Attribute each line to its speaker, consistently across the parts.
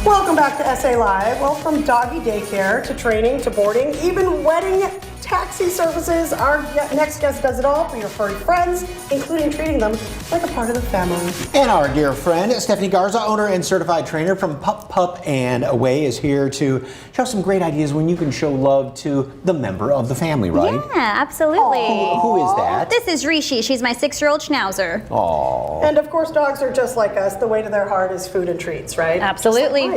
Speaker 1: Welcome back to SA Live. Well, from doggy daycare to training to boarding, even wedding taxi services, our next guest does it all for your furry friends, including treating them like a part of the family.
Speaker 2: And our dear friend, Stephanie Garza, owner and certified trainer from Pup and Away, is here to show some great ideas when you can show love to the member of the family, right?
Speaker 3: Yeah, absolutely.
Speaker 2: Who is that?
Speaker 3: This is Rishi. She's my 6-year-old schnauzer.
Speaker 2: Aww.
Speaker 1: And of course, dogs are just like us. The way to their heart is food and treats, right?
Speaker 3: Absolutely.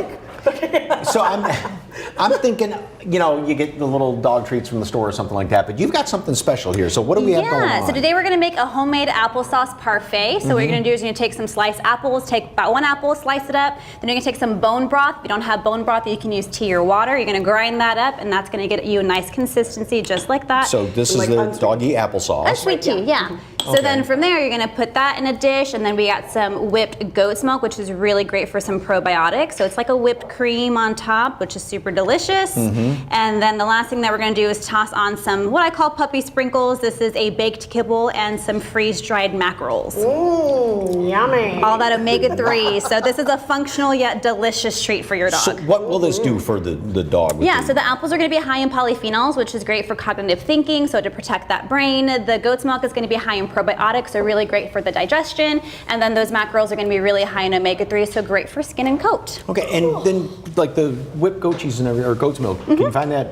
Speaker 2: So I'm thinking, you know, you get the little dog treats from the store or something like that, but you've got something special here. So what do we have going on?
Speaker 3: Yeah, so today we're going to make a homemade applesauce parfait. So what you're going to do is you're going to take some sliced apples, take about 1 apple, slice it up. Then you're going to take some bone broth. If you don't have bone broth, you can use tea or water. You're going to grind that up, and that's going to get you a nice consistency just like that.
Speaker 2: So this is the doggy applesauce.
Speaker 3: That's sweet tea, yeah. So then from there, you're going to put that in a dish, and then we got some whipped goat's milk, which is really great for some probiotics. So it's like a whipped cream on top, which is super delicious. And then the last thing that we're going to do is toss on some what I call puppy sprinkles. This is a baked kibble and some freeze-dried mackerels.
Speaker 1: Ooh, yummy.
Speaker 3: All that omega-3. So this is a functional yet delicious treat for your dog.
Speaker 2: So what will this do for the dog?
Speaker 3: Yeah, so the apples are going to be high in polyphenols, which is great for cognitive thinking, so to protect that brain. The goat's milk is going to be high in probiotics, so really great for the digestion. And then those mackerels are going to be really high in omega-3, so great for skin and coat.
Speaker 2: Okay, and then like the whipped goat cheese and or goat's milk, can you find that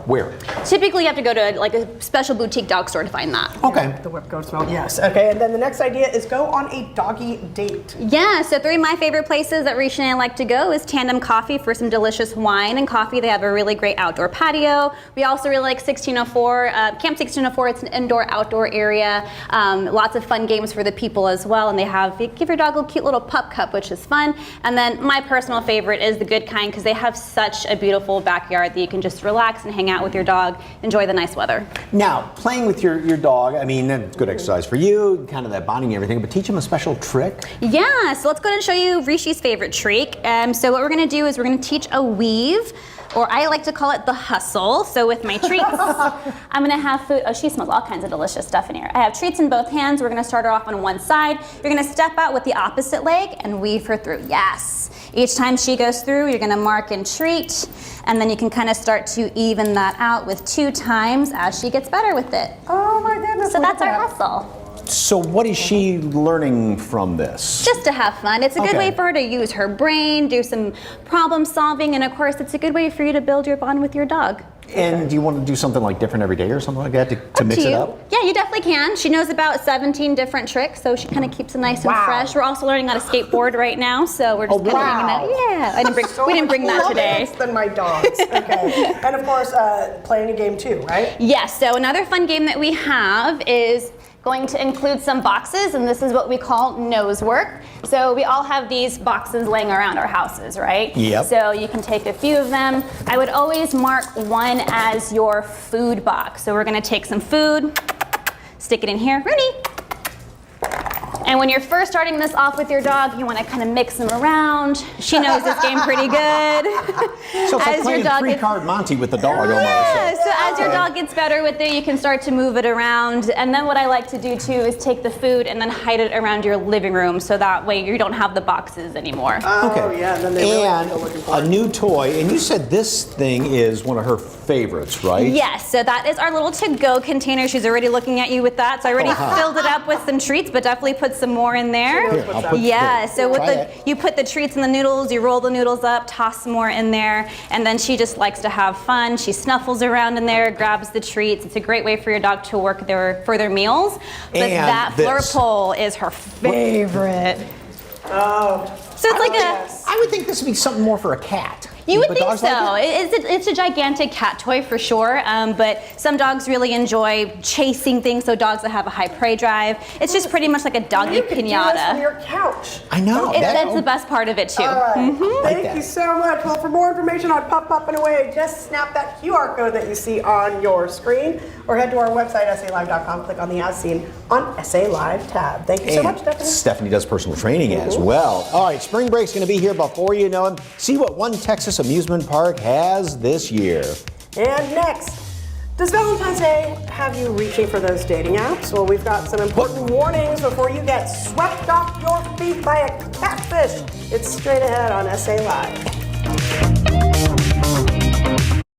Speaker 2: where?
Speaker 3: Typically you have to go to like a special boutique dog store to find that.
Speaker 2: Okay.
Speaker 1: The whipped goat's milk, yes. Okay, and then the next idea is go on a doggy date.
Speaker 3: Yeah, so 3 of my favorite places that Rishi and I like to go is Tandem Coffee for some delicious wine and coffee. They have a really great outdoor patio. We also really like 1604, Camp 1604. It's an indoor-outdoor area. Lots of fun games for the people as well, and they have, give your dog a cute little pup cup, which is fun. And then my personal favorite is the Good Kind, because they have such a beautiful backyard that you can just relax and hang out with your dog, enjoy the nice weather.
Speaker 2: Now, playing with your dog, I mean, that's good exercise for you, kind of that bonding and everything, but teach him a special trick.
Speaker 3: Yeah, so let's go ahead and show you Rishi's favorite trick. So what we're gonna do is we're gonna teach a weave, or I like to call it the hustle. So with my treats, I'm gonna have food. Oh, she smells all kinds of delicious stuff in here. I have treats in both hands. We're gonna start her off on one side. You're gonna step out with the opposite leg and weave her through, yes. Each time she goes through, you're gonna mark and treat, and then you can kind of start to even that out with 2 times as she gets better with it.
Speaker 1: Oh my goodness.
Speaker 3: So that's our hustle.
Speaker 2: So what is she learning from this?
Speaker 3: Just to have fun. It's a good way for her to use her brain, do some problem solving, and of course it's a good way for you to build your bond with your dog.
Speaker 2: And do you want to do something like different every day or something like that to mix it up?
Speaker 3: Yeah, you definitely can. She knows about 17 different tricks, so she kind of keeps it nice and fresh. We're also learning how to skateboard right now, so we're just kind of hanging out. Yeah, we didn't bring that today.
Speaker 1: Than my dogs. Okay. And of course, playing a game too, right?
Speaker 3: Yes, so another fun game that we have is going to include some boxes, and this is what we call nose work. So we all have these boxes laying around our houses, right?
Speaker 2: Yep.
Speaker 3: So you can take a few of them. I would always mark one as your food box. So we're gonna take some food, stick it in here. Rooney. And when you're first starting this off with your dog, you want to kind of mix them around. She knows this game pretty good.
Speaker 2: So it's like playing 3-card Monty with the dog almost.
Speaker 3: Yeah, so as your dog gets better with it, you can start to move it around. And then what I like to do too is take the food and then hide it around your living room, so that way you don't have the boxes anymore.
Speaker 1: Oh, yeah. And then they
Speaker 2: and a new toy, and you said this thing is one of her favorites, right?
Speaker 3: Yes, so that is our little to-go container. She's already looking at you with that. So I already filled it up with some treats, but definitely put some more in there.
Speaker 2: Here, I'll put
Speaker 3: So with you put the treats in the noodles, you roll the noodles up, toss some more in there, and then she just likes to have fun. She snuffles around in there, grabs the treats. It's a great way for your dog to work for their meals. But
Speaker 2: and
Speaker 3: that fleur pole is her favorite.
Speaker 1: Oh.
Speaker 3: So it's like
Speaker 2: I would think this would be something more for a cat.
Speaker 3: You would
Speaker 2: But
Speaker 3: think
Speaker 2: dogs
Speaker 3: so.
Speaker 2: like
Speaker 3: It's a gigantic cat toy for sure, but some dogs really enjoy chasing things, so dogs that have a high prey drive. It's just pretty much like a doggy
Speaker 1: You could do this
Speaker 3: pinata.
Speaker 1: on your couch.
Speaker 2: I know.
Speaker 3: That's the best part of it too.
Speaker 1: All right.
Speaker 2: Like
Speaker 1: Thank you so much. Well, for more information on Pup and Away, just snap that QR code that you see on your screen, or head to our website, SALive.com, click on the As Seen on SA Live tab. Thank you so much, Stephanie.
Speaker 2: Stephanie does personal training as well. All right, spring break's going to be here before you know it. See what one Texas amusement park has this year.
Speaker 1: And next, does Valentine's Day have you reaching for those dating apps? Well, we've got some important warnings before you get swept off your feet by a catfish. It's straight ahead on SA Live.
Speaker 3: Bye.